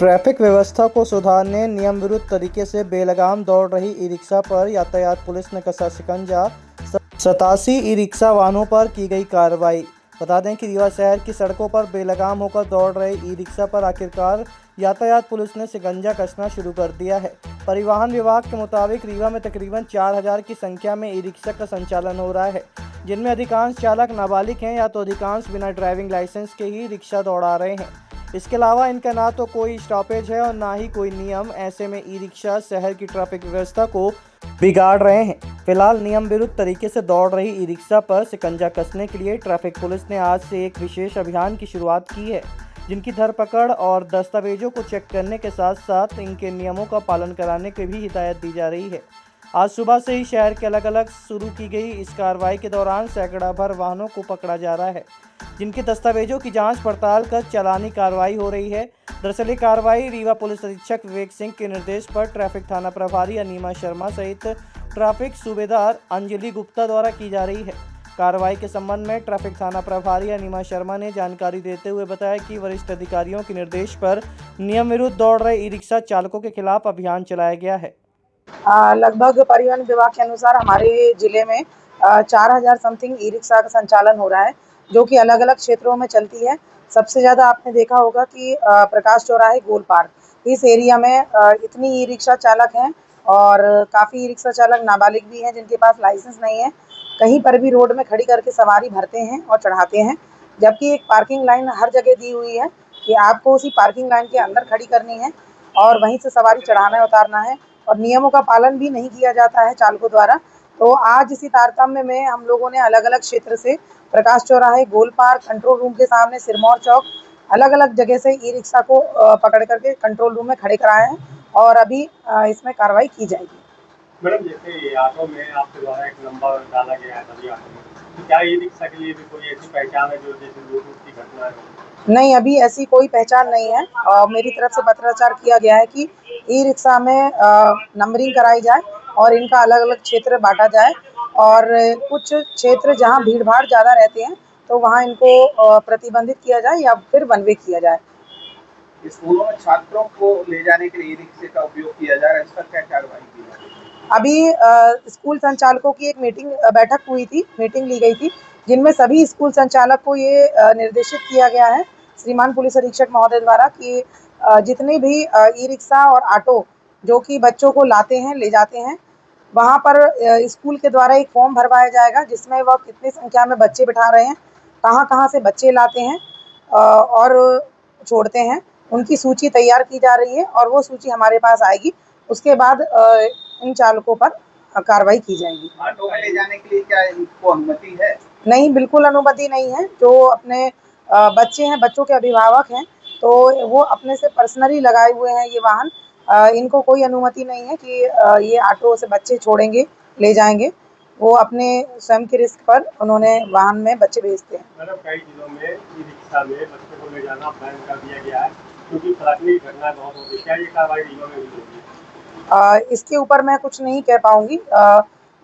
Traffic व्यवस्था को सुधारने नियम विरुद्ध तरीके से बेलगाम दौड़ रही ई-रिक्शा पर यातायात पुलिस ने कसा शिकंजा। 87 ई-रिक्शा वाहनों पर की गई कार्रवाई। बता दें कि रीवा शहर की सड़कों पर बेलगाम होकर दौड़ रहे ई-रिक्शा पर आखिरकार यातायात पुलिस ने शिकंजा कसना शुरू कर दिया है। परिवहन विभाग के मुताबिक रीवा में तकरीबन 4000 की संख्या में ई-रिक्शा का संचालन हो रहा है, जिनमें अधिकांश चालक नाबालिग हैं या तो अधिकांश बिना ड्राइविंग लाइसेंस के ही रिक्शा दौड़ा रहे हैं। इसके अलावा इनका ना तो कोई स्टॉपेज है और ना ही कोई नियम। ऐसे में ई-रिक्शा शहर की ट्रैफिक व्यवस्था को बिगाड़ रहे हैं। फिलहाल नियम विरुद्ध तरीके से दौड़ रही ई-रिक्शा पर शिकंजा कसने के लिए ट्रैफिक पुलिस ने आज से एक विशेष अभियान की शुरुआत की है, जिनकी धरपकड़ और दस्तावेजों को चेक करने के साथ साथ इनके नियमों का पालन कराने की भी हिदायत दी जा रही है। आज सुबह से ही शहर के अलग अलग शुरू की गई इस कार्रवाई के दौरान सैकड़ा भर वाहनों को पकड़ा जा रहा है, जिनके दस्तावेजों की जांच पड़ताल कर चालानी कार्रवाई हो रही है। दरअसल ये कार्रवाई रीवा पुलिस अधीक्षक विवेक सिंह के निर्देश पर ट्रैफिक थाना प्रभारी अनीमा शर्मा सहित ट्रैफिक सूबेदार अंजलि गुप्ता द्वारा की जा रही है। कार्रवाई के संबंध में ट्रैफिक थाना प्रभारी अनीमा शर्मा ने जानकारी देते हुए बताया कि वरिष्ठ अधिकारियों के निर्देश पर नियम विरुद्ध दौड़ रहे ई-रिक्शा चालकों के खिलाफ अभियान चलाया गया है। लगभग परिवहन विभाग के अनुसार हमारे जिले में 4000 समथिंग ई रिक्शा का संचालन हो रहा है, जो कि अलग अलग क्षेत्रों में चलती है। सबसे ज़्यादा आपने देखा होगा कि प्रकाश चौराहे गोल पार्क इस एरिया में इतनी ई रिक्शा चालक हैं और काफ़ी ई रिक्शा चालक नाबालिग भी हैं जिनके पास लाइसेंस नहीं है। कहीं पर भी रोड में खड़ी करके सवारी भरते हैं और चढ़ाते हैं, जबकि एक पार्किंग लाइन हर जगह दी हुई है कि आपको उसी पार्किंग लाइन के अंदर खड़ी करनी है और वहीं से सवारी चढ़ाना है उतारना है, और नियमों का पालन भी नहीं किया जाता है चालकों द्वारा। तो आज इसी तारतम्य में हम लोगों ने अलग अलग क्षेत्र से प्रकाश चौराहे, गोल पार्क, कंट्रोल रूम के सामने सिरमौर चौक, अलग अलग जगह से ई रिक्शा को पकड़ करके कंट्रोल रूम में खड़े कराए हैं और अभी इसमें कार्रवाई की जाएगी। मैडम, जैसे ऑटो में आपके द्वारा एक नंबर डाला गया है सभी ऑटो में, तो क्या ई रिक्शा के लिए भी कोई ऐसी पहचान है जो जैसे लूट की घटना है? नहीं, अभी ऐसी कोई पहचान नहीं है और मेरी तरफ से पत्राचार किया गया है कि ई रिक्शा में नंबरिंग कराई जाए और इनका अलग अलग क्षेत्र बांटा जाए, और कुछ क्षेत्र जहां भीड़ भाड़ ज़्यादा रहते हैं तो वहां इनको प्रतिबंधित किया जाए या फिर वन वे किया जाए। स्कूलों में छात्रों को ले जाने के लिए ई रिक्शे का उपयोग किया जा रहा है, इस पर क्या कार्रवाई की जा रही है? अभी स्कूल संचालकों की एक बैठक हुई थी, मीटिंग ली गई थी, जिनमें सभी स्कूल संचालक को ये निर्देशित किया गया है श्रीमान पुलिस अधीक्षक महोदय द्वारा कि जितने भी ई रिक्शा और ऑटो जो कि बच्चों को लाते हैं ले जाते हैं, वहाँ पर स्कूल के द्वारा एक फॉर्म भरवाया जाएगा जिसमें वह कितनी संख्या में बच्चे बिठा रहे हैं, कहाँ से बच्चे लाते हैं और छोड़ते हैं, उनकी सूची तैयार की जा रही है और वो सूची हमारे पास आएगी। उसके बाद इन चालकों पर कार्रवाई की जाएगी। ऑटो में ले जाने के लिए क्या इनको अनुमति है? नहीं, बिल्कुल अनुमति नहीं है। जो अपने बच्चे हैं, बच्चों के अभिभावक हैं, तो वो अपने से पर्सनली लगाए हुए हैं ये वाहन। इनको कोई अनुमति नहीं है कि ये ऑटो से बच्चे छोड़ेंगे, ले जाएंगे। वो अपने स्वयं के रिस्क पर उन्होंने वाहन में बच्चे भेजते हैं। मतलब कई जिलों में ई रिक्शा में बच्चों को ले जाना बैन कर दिया गया है, क्योंकि फराकनी घटना बहुत होती है। क्या ये कार्रवाई रीवा में भी होगी? इसके ऊपर मैं कुछ नहीं कह पाऊंगी।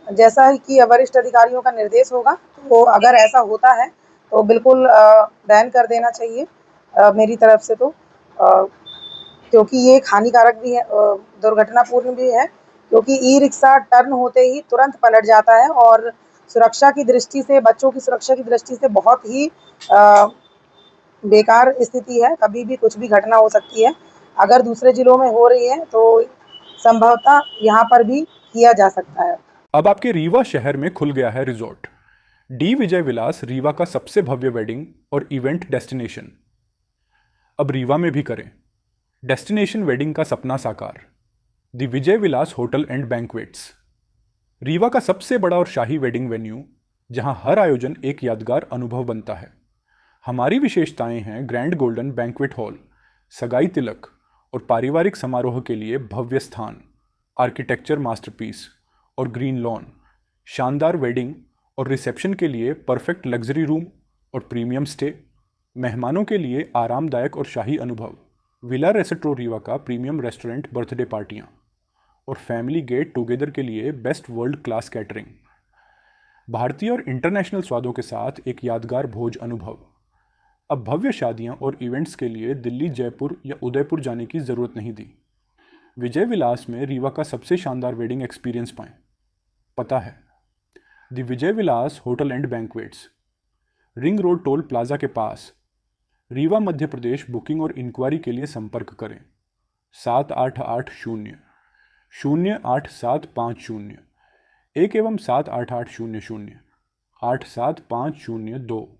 जैसा ही कि वरिष्ठ अधिकारियों का निर्देश होगा, तो अगर ऐसा होता है तो बिल्कुल बैन कर देना चाहिए मेरी तरफ से तो, क्योंकि ये एक हानिकारक भी है, दुर्घटनापूर्ण भी है, क्योंकि ई रिक्शा टर्न होते ही तुरंत पलट जाता है और सुरक्षा की दृष्टि से, बच्चों की सुरक्षा की दृष्टि से बहुत ही बेकार स्थिति है। कभी भी कुछ भी घटना हो सकती है। अगर दूसरे जिलों में हो रही है तो संभवतः यहाँ पर भी किया जा सकता है। अब आपके रीवा शहर में खुल गया है रिजॉर्ट डी विजय विलास, रीवा का सबसे भव्य वेडिंग और इवेंट डेस्टिनेशन। अब रीवा में भी करें डेस्टिनेशन वेडिंग का सपना साकार। The Vijay Vilas hotel and banquets, Rewa का सबसे बड़ा और शाही वेडिंग वेन्यू, जहां हर आयोजन एक यादगार अनुभव बनता है। हमारी विशेषताएं हैं ग्रैंड गोल्डन बैंक्वेट हॉल, सगाई तिलक और पारिवारिक समारोह के लिए भव्य स्थान, आर्किटेक्चर मास्टरपीस और ग्रीन लॉन, शानदार वेडिंग और रिसेप्शन के लिए परफेक्ट लग्जरी रूम और प्रीमियम स्टे, मेहमानों के लिए आरामदायक और शाही अनुभव, विला रेस्टोरेंट रीवा का प्रीमियम रेस्टोरेंट बर्थडे पार्टियाँ और फैमिली गेट टुगेदर के लिए बेस्ट वर्ल्ड क्लास कैटरिंग, भारतीय और इंटरनेशनल स्वादों के साथ एक यादगार भोज अनुभव। अब भव्य शादियां और इवेंट्स के लिए दिल्ली, जयपुर या उदयपुर जाने की ज़रूरत नहीं थी। विजय विलास में रीवा का सबसे शानदार वेडिंग एक्सपीरियंस पाएं। पता है, the Vijay Vilas hotel and banquets, ring road toll plaza के पास, रीवा, मध्य प्रदेश। बुकिंग और इंक्वायरी के लिए संपर्क करें 788-0-08750 1 एवं 788-00-87502।